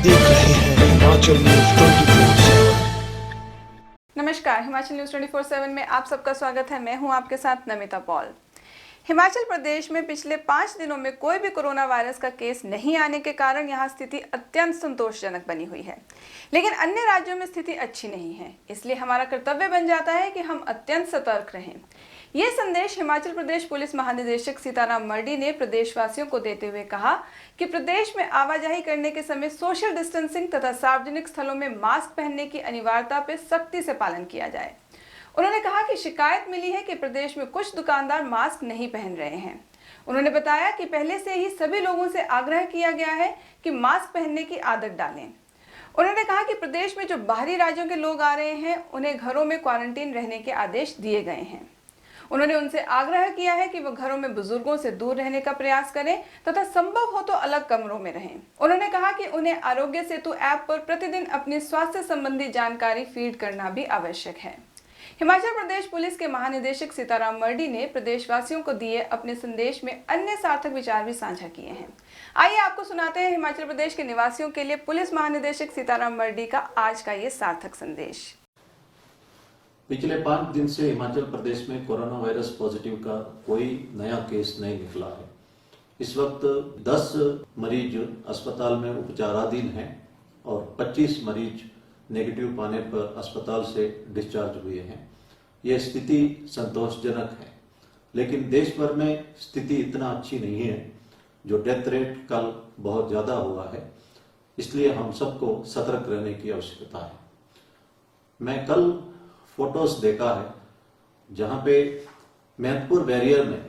देख रहे हैं हिमाचल न्यूज 24/7। नमस्कार, हिमाचल न्यूज 24/7 में आप सबका स्वागत है। मैं हूं आपके साथ नमिता पॉल। हिमाचल प्रदेश में पिछले 5 दिनों में कोई भी कोरोना वायरस का केस नहीं आने के कारण यहां स्थिति अत्यंत संतोषजनक बनी हुई है। लेकिन अन्य राज्यों में स्थिति अच्छी नहीं है, इसलिए हमारा कर्तव्य बन जाता है कि हम अत्यंत सतर्क रहें। ये संदेश हिमाचल प्रदेश पुलिस महानिदेशक सीताराम मरडी ने प्रदेशवासियों को देते हुए कहा कि प्रदेश में आवाजाही करने के समय सोशल डिस्टेंसिंग तथा सार्वजनिक स्थलों में मास्क पहनने की अनिवार्यता पर सख्ती से पालन किया जाए। उन्होंने कहा कि शिकायत मिली है कि प्रदेश में कुछ दुकानदार मास्क नहीं पहन रहे हैं। उन्होंने बताया कि पहले से ही सभी लोगों से आग्रह किया गया है कि मास्क पहनने की आदत डालें। उन्होंने कहा कि प्रदेश में जो बाहरी राज्यों के लोग आ रहे हैं उन्हें घरों में क्वारंटीन रहने के आदेश दिए गए हैं। उन्होंने उनसे आग्रह किया है कि वो घरों में बुजुर्गों से दूर रहने का प्रयास करें तथा संभव हो तो अलग कमरों में रहें। उन्होंने कहा कि उन्हें आरोग्य सेतु ऐप पर प्रतिदिन अपनी स्वास्थ्य संबंधी जानकारी फीड करना भी आवश्यक है। हिमाचल प्रदेश पुलिस के महानिदेशक सीताराम मरडी ने प्रदेशवासियों को दिए अपने संदेश में अन्य सार्थक विचार भी साझा किए हैं। आइए आपको सुनाते हैं हिमाचल प्रदेश के निवासियों के लिए पुलिस महानिदेशक सीताराम मरडी का आज का ये सार्थक संदेश। पिछले 5 दिन से हिमाचल प्रदेश में कोरोना वायरस पॉजिटिव का कोई नया केस नहीं निकला है। इस वक्त 10 मरीज अस्पताल में उपचाराधीन हैं और 25 मरीज नेगेटिव पाने पर अस्पताल से डिस्चार्ज हुए हैं। यह स्थिति संतोषजनक है, लेकिन देश भर में स्थिति इतना अच्छी नहीं है। जो डेथ रेट कल बहुत ज़्यादा हुआ है, इसलिए हम सबको सतर्क रहने की आवश्यकता है। मैं कल फोटोज देखा है जहां पे मैहतपुर बैरियर में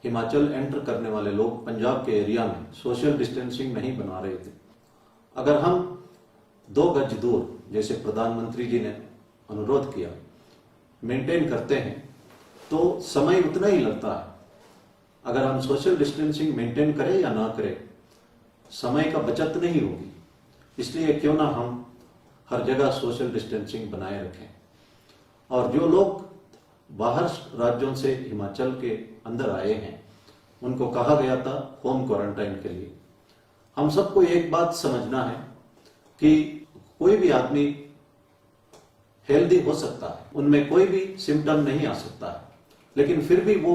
हिमाचल एंटर करने वाले लोग पंजाब के एरिया में सोशल डिस्टेंसिंग नहीं बना रहे थे। अगर हम 2 गज दूर, जैसे प्रधानमंत्री जी ने अनुरोध किया, मेंटेन करते हैं तो समय उतना ही लगता है। अगर हम सोशल डिस्टेंसिंग मेंटेन करें या ना करें, समय का बचत नहीं होगी। इसलिए क्यों ना हम हर जगह सोशल डिस्टेंसिंग बनाए रखें। और जो लोग बाहर राज्यों से हिमाचल के अंदर आए हैं, उनको कहा गया था होम क्वारंटाइन के लिए। हम सबको एक बात समझना है कि कोई भी आदमी हेल्दी हो सकता है, उनमें कोई भी सिम्टम नहीं आ सकता है, लेकिन फिर भी वो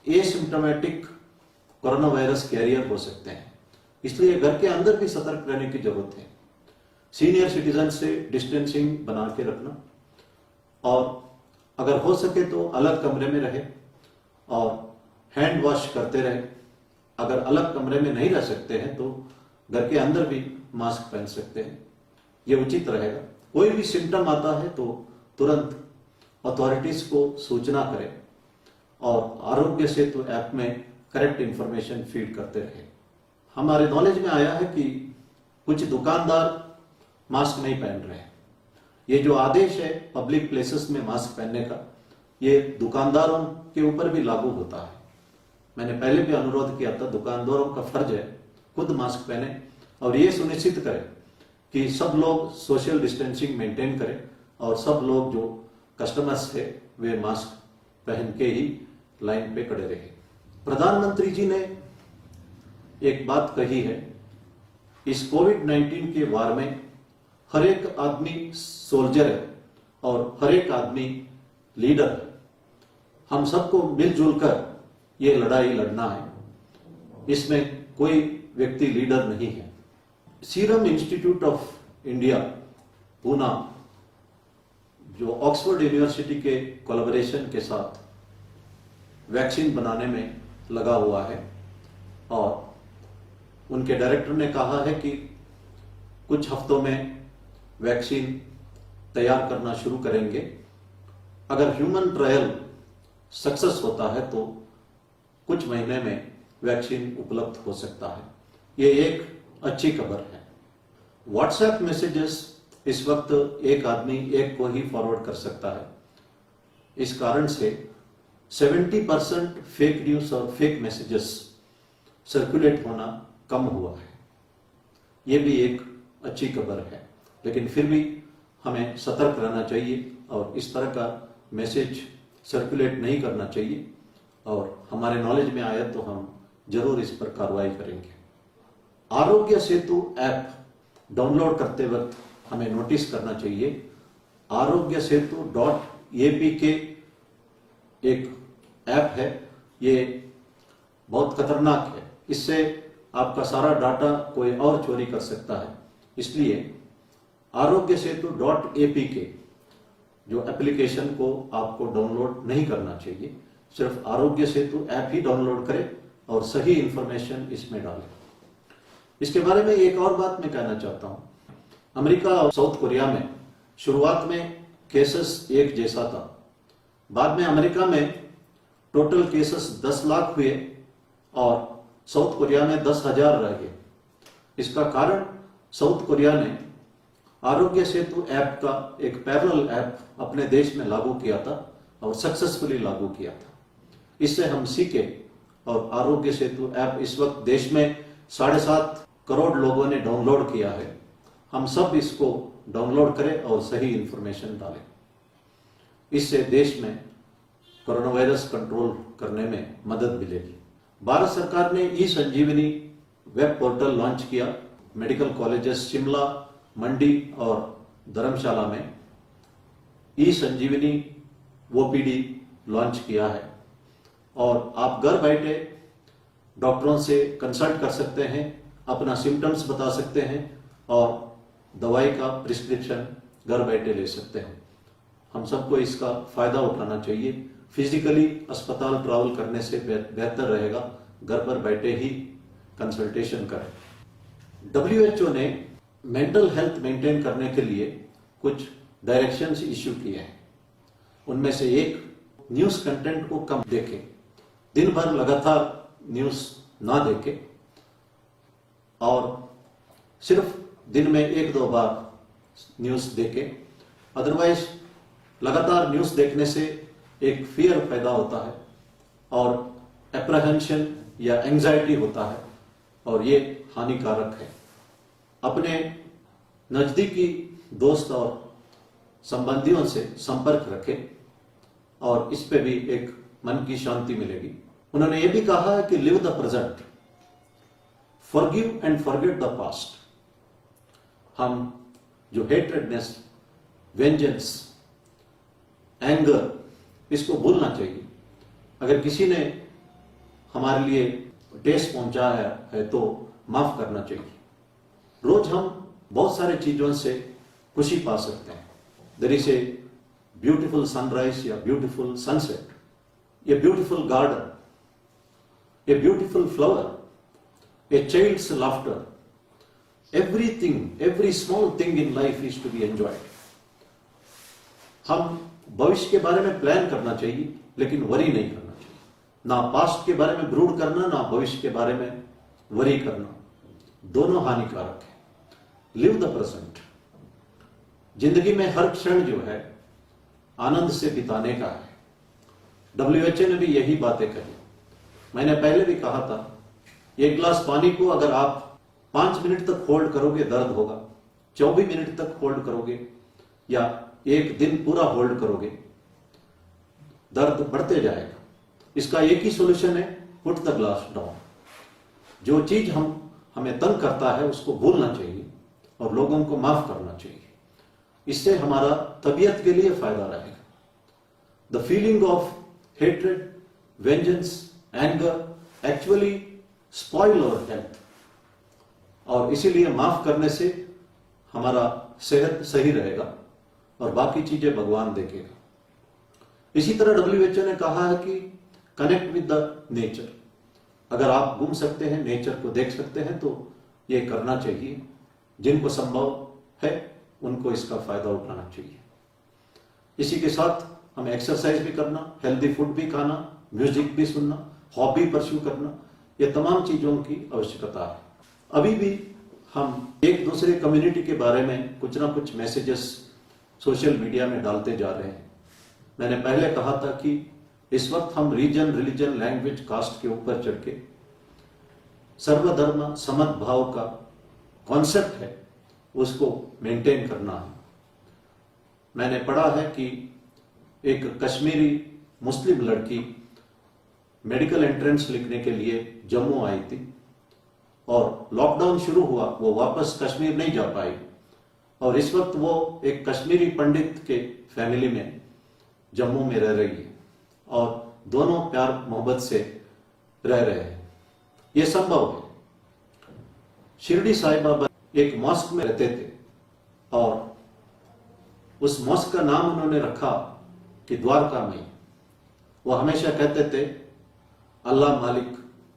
एसिम्टोमेटिक कोरोना वायरस कैरियर हो सकते हैं। इसलिए घर के अंदर भी सतर्क रहने की जरूरत है। सीनियर सिटीजन से डिस्टेंसिंग बना के रखना, और अगर हो सके तो अलग कमरे में रहे और हैंड वॉश करते रहे। अगर अलग कमरे में नहीं रह सकते हैं तो घर के अंदर भी मास्क पहन सकते हैं, ये उचित रहेगा। कोई भी सिम्टम आता है तो तुरंत अथॉरिटीज को सूचना करें और आरोग्य सेतु ऐप में करेक्ट इंफॉर्मेशन फीड करते रहे। हमारे नॉलेज में आया है कि कुछ दुकानदार मास्क नहीं पहन रहे हैं। ये जो आदेश है पब्लिक प्लेसेस में मास्क पहनने का, ये दुकानदारों के ऊपर भी लागू होता है। मैंने पहले भी अनुरोध किया था, दुकानदारों का फर्ज है खुद मास्क पहने और ये सुनिश्चित करें कि सब लोग सोशल डिस्टेंसिंग मेंटेन करें और सब लोग जो कस्टमर्स है वे मास्क पहन के ही लाइन पे खड़े रहे। प्रधानमंत्री जी ने एक बात कही है, इस कोविड-19 के वार में हर एक आदमी सोल्जर है और हर एक आदमी लीडर है। हम सबको मिलजुल कर ये लड़ाई लड़ना है, इसमें कोई व्यक्ति लीडर नहीं है। Serum institute of India Poona, जो ऑक्सफोर्ड यूनिवर्सिटी के कोलैबोरेशन के साथ वैक्सीन बनाने में लगा हुआ है, और उनके डायरेक्टर ने कहा है कि कुछ हफ्तों में वैक्सीन तैयार करना शुरू करेंगे। अगर ह्यूमन ट्रायल सक्सेस होता है तो कुछ महीने में वैक्सीन उपलब्ध हो सकता है। ये एक अच्छी खबर है। व्हाट्सएप मैसेजेस इस वक्त एक आदमी एक को ही फॉरवर्ड कर सकता है। इस कारण से 70% फेक न्यूज और फेक मैसेजेस सर्कुलेट होना कम हुआ है। ये भी एक अच्छी खबर है, लेकिन फिर भी हमें सतर्क रहना चाहिए और इस तरह का मैसेज सर्कुलेट नहीं करना चाहिए, और हमारे नॉलेज में आया तो हम जरूर इस पर कार्रवाई करेंगे। आरोग्य सेतु ऐप डाउनलोड करते वक्त हमें नोटिस करना चाहिए। आरोग्यसेतु.apk एक ऐप है, ये बहुत खतरनाक है। इससे आपका सारा डाटा कोई और चोरी कर सकता है। इसलिए आरोग्यसेतु.apk जो एप्लीकेशन को आपको डाउनलोड नहीं करना चाहिए। सिर्फ आरोग्य सेतु ऐप ही डाउनलोड करें और सही इंफॉर्मेशन इसमें डालें। इसके बारे में एक और बात मैं कहना चाहता हूं। अमेरिका और साउथ कोरिया में शुरुआत में केसेस एक जैसा था, बाद में अमेरिका में टोटल केसेस 10 लाख हुए और साउथ कोरिया में 10,000 रह गए। इसका कारण साउथ कोरिया ने आरोग्य सेतु ऐप का एक पैरेलल ऐप अपने देश में लागू किया था और सक्सेसफुली लागू किया था। इससे हम सीखे और आरोग्य सेतु ऐप इस वक्त देश में 7.5 करोड़ लोगों ने डाउनलोड किया है। हम सब इसको डाउनलोड करें और सही इंफॉर्मेशन डालें। इससे देश में कोरोना वायरस कंट्रोल करने में मदद मिलेगी। भारत सरकार ने ई संजीवनी वेब पोर्टल लॉन्च किया। मेडिकल कॉलेजेस शिमला, मंडी और धर्मशाला में ई संजीवनी ओपीडी लॉन्च किया है और आप घर बैठे डॉक्टरों से कंसल्ट कर सकते हैं, अपना सिम्टम्स बता सकते हैं और दवाई का प्रिस्क्रिप्शन घर बैठे ले सकते हैं। हम सबको इसका फायदा उठाना चाहिए। फिजिकली अस्पताल ट्रैवल करने से बेहतर रहेगा घर पर बैठे ही कंसल्टेशन करें। WHO ने मेंटल हेल्थ मेंटेन करने के लिए कुछ डायरेक्शंस इश्यू किए हैं। उनमें से एक, न्यूज कंटेंट को कम देखें, दिन भर लगातार न्यूज ना देखें और सिर्फ दिन में 1-2 बार न्यूज देखें। अदरवाइज लगातार न्यूज देखने से एक फियर पैदा होता है और एप्रहेंशन या एंजाइटी होता है और ये हानिकारक है। अपने नजदीकी दोस्त और संबंधियों से संपर्क रखें और इस पे भी एक मन की शांति मिलेगी। उन्होंने ये भी कहा है कि live the present, forgive and forget the past. हम जो हेट्रेडनेस, वेंजेंस, एंगर, इसको भूलना चाहिए। अगर किसी ने हमारे लिए ठेस पहुंचाया है तो माफ करना चाहिए। रोज हम बहुत सारे चीजों से खुशी पा सकते हैं। There is a beautiful sunrise या beautiful sunset, a beautiful garden, a beautiful flower, a child's laughter, everything, every small thing in life is to be enjoyed. हम भविष्य के बारे में प्लान करना चाहिए लेकिन वरी नहीं करना चाहिए। ना पास्ट के बारे में ब्रूड करना, ना भविष्य के बारे में वरी करना, दोनों हानिकारक है। Live the present. जिंदगी में हर क्षण जो है आनंद से बिताने का है। WHO ने भी यही बातें कही। मैंने पहले भी कहा था, एक गिलास पानी को अगर आप 5 मिनट तक होल्ड करोगे दर्द होगा, 24 मिनट तक होल्ड करोगे या एक दिन पूरा होल्ड करोगे दर्द बढ़ते जाएगा। इसका एक ही सॉल्यूशन है, पुट द ग्लास डाउन। जो चीज हमें तंग करता है उसको भूलना चाहिए और लोगों को माफ करना चाहिए। इससे हमारा तबीयत के लिए फायदा रहेगा। The feeling of hatred, vengeance, anger actually spoil our health और इसीलिए माफ करने से हमारा सेहत सही रहेगा और बाकी चीजें भगवान देखेगा। इसी तरह WHO ने कहा है कि कनेक्ट विद द नेचर। अगर आप घूम सकते हैं, नेचर को देख सकते हैं तो ये करना चाहिए। जिनको संभव है उनको इसका फायदा उठाना चाहिए। इसी के साथ हमें एक्सरसाइज भी करना, हेल्दी फूड भी खाना, म्यूजिक भी सुनना, हॉबी परस्यू करना, ये तमाम चीजों की आवश्यकता है। अभी भी हम एक दूसरे कम्युनिटी के बारे में कुछ ना कुछ मैसेजेस सोशल मीडिया में डालते जा रहे हैं। मैंने पहले कहा था कि इस वक्त हम रीजन, रिलीजन, लैंग्वेज, कास्ट के ऊपर चढ़ के सर्वधर्म समभाव का कॉन्सेप्ट है उसको मेंटेन करना है। मैंने पढ़ा है कि एक कश्मीरी मुस्लिम लड़की मेडिकल एंट्रेंस लिखने के लिए जम्मू आई थी और लॉकडाउन शुरू हुआ, वो वापस कश्मीर नहीं जा पाई और इस वक्त वो एक कश्मीरी पंडित के फैमिली में जम्मू में रह रही है और दोनों प्यार मोहब्बत से रह रहे हैं। ये संभव है। शिरडी साईं बाबा एक मॉस्क में रहते थे और उस मॉस्क का नाम उन्होंने रखा कि द्वारकामयी। वो हमेशा कहते थे अल्लाह मालिक,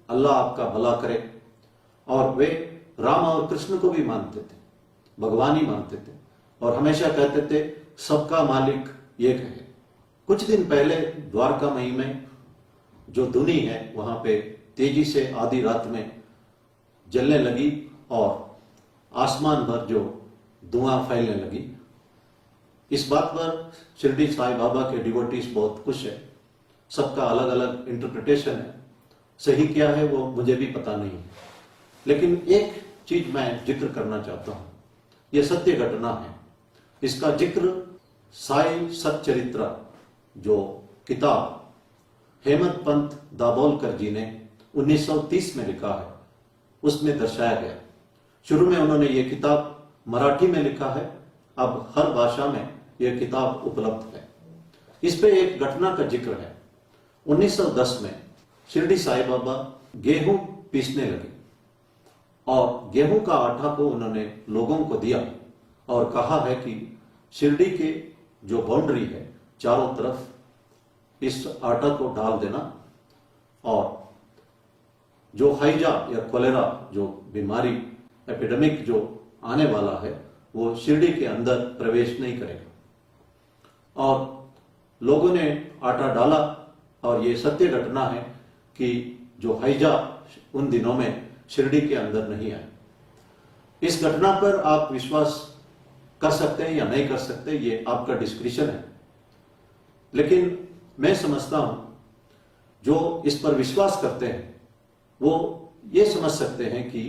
अल्लाह आपका भला करे, और वे राम और कृष्ण को भी मानते थे, भगवान ही मानते थे और हमेशा कहते थे सबका मालिक एक है। कुछ दिन पहले द्वारकामयी में जो धुनी है वहां पे तेजी से आधी रात में जलने लगी और आसमान भर जो धुआं फैलने लगी। इस बात पर शिरडी साईं बाबा के डिवोटीज बहुत खुश है। सबका अलग अलग इंटरप्रिटेशन है, सही क्या है वो मुझे भी पता नहीं है, लेकिन एक चीज मैं जिक्र करना चाहता हूं। यह सत्य घटना है। इसका जिक्र साई सच्चरित्रा जो किताब हेमंत पंत दाभोलकर जी ने 1930 में लिखा है उसमें दर्शाया गया। शुरू में उन्होंने ये किताब मराठी में लिखा है, अब हर भाषा में यह किताब उपलब्ध है। इस पे एक घटना का जिक्र है। 1910 में शिरडी साईं बाबा गेहूं पीसने लगे और गेहूं का आटा को उन्होंने लोगों को दिया और कहा है कि शिरडी के जो बाउंड्री है चारों तरफ इस आटा को डाल देना और जो हैजा या कोलेरा जो बीमारी एपिडेमिक जो आने वाला है वो शिरडी के अंदर प्रवेश नहीं करेगा। और लोगों ने आटा डाला और ये सत्य घटना है कि जो हैजा उन दिनों में शिरडी के अंदर नहीं आया। इस घटना पर आप विश्वास कर सकते हैं या नहीं कर सकते, ये आपका डिस्क्रिप्शन है, लेकिन मैं समझता हूं जो इस पर विश्वास करते हैं वो ये समझ सकते हैं कि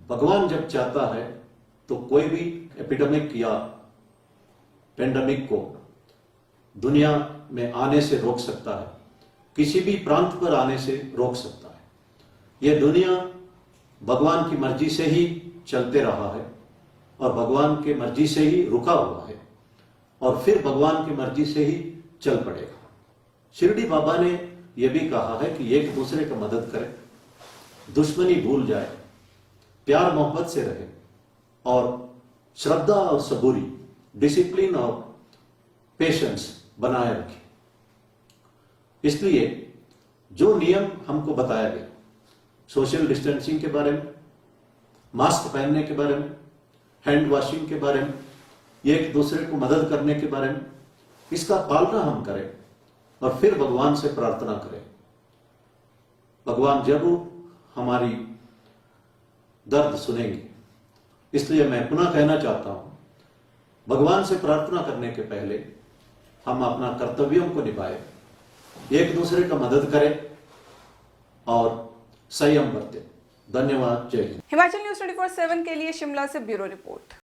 भगवान जब चाहता है तो कोई भी एपिडेमिक या पेंडेमिक को दुनिया में आने से रोक सकता है, किसी भी प्रांत पर आने से रोक सकता है। यह दुनिया भगवान की मर्जी से ही चलते रहा है और भगवान की मर्जी से ही रुका हुआ है और फिर भगवान की मर्जी से ही चल पड़ेगा। शिरडी बाबा ने यह भी कहा है कि एक दूसरे का मदद करें, दुश्मनी भूल जाए, प्यार मोहब्बत से रहे और श्रद्धा और सबूरी, डिसिप्लिन और पेशेंस बनाए रखें। इसलिए जो नियम हमको बताया गया, सोशल डिस्टेंसिंग के बारे में, मास्क पहनने के बारे में, हैंड वॉशिंग के बारे में, एक दूसरे को मदद करने के बारे में, इसका पालना हम करें और फिर भगवान से प्रार्थना करें। भगवान जरूर हमारी दर्द सुनेंगे। इसलिए मैं पुनः कहना चाहता हूं, भगवान से प्रार्थना करने के पहले हम अपना कर्तव्यों को निभाएं, एक दूसरे का मदद करें और संयम बरतें। धन्यवाद। जय हिंद। हिमाचल न्यूज 24/7 के लिए शिमला से ब्यूरो रिपोर्ट।